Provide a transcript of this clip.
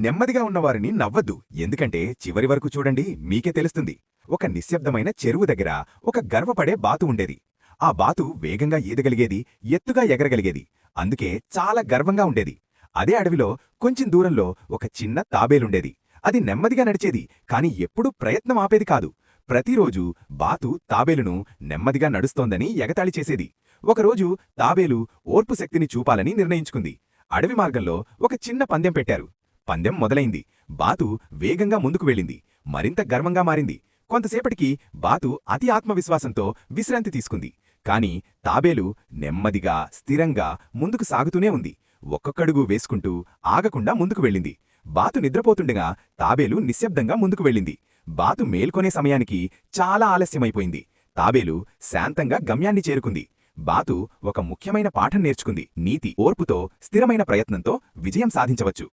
నెమ్మదిగా ఉన్నవారిని నవ్వద్దు, ఎందుకంటే చివరి వరకు చూడండి మీకే తెలుస్తుంది. ఒక నిశ్శబ్దమైన చెరువు దగ్గర ఒక గర్వపడే బాతు ఉండేది. ఆ బాతు వేగంగా ఈదగలిగేది, ఎత్తుగా ఎగరగలిగేది. అందుకే చాలా గర్వంగా ఉండేది. అదే అడవిలో కొంచెం దూరంలో ఒక చిన్న తాబేలుండేది. అది నెమ్మదిగా నడిచేది, కాని ఎప్పుడూ ప్రయత్నం ఆపేది కాదు. ప్రతిరోజూ బాతు తాబేలును నెమ్మదిగా నడుస్తోందని ఎగతాళి చేసేది. ఒకరోజు తాబేలు ఓర్పు శక్తిని చూపాలని నిర్ణయించుకుంది. అడవి మార్గంలో ఒక చిన్న పందెం పెట్టారు. పందెం మొదలైంది. బాతు వేగంగా ముందుకు వెళ్ళింది. మరింత గర్వంగా మారింది. కొంతసేపటికి బాతు అతి ఆత్మవిశ్వాసంతో విశ్రాంతి తీసుకుంది. కాని తాబేలు నెమ్మదిగా, స్థిరంగా ముందుకు సాగుతూనే ఉంది. ఒక్కొక్కడుగు వేసుకుంటూ ఆగకుండా ముందుకు వెళ్ళింది. బాతు నిద్రపోతుండగా తాబేలు నిశ్శబ్దంగా ముందుకు వెళ్ళింది. బాతు మేల్కొనే సమయానికి చాలా ఆలస్యమైపోయింది. తాబేలు శాంతంగా గమ్యాన్ని చేరుకుంది. బాతు ఒక ముఖ్యమైన పాఠం నేర్చుకుంది. నీతి ఓర్పుతో, స్థిరమైన ప్రయత్నంతో విజయం సాధించవచ్చు.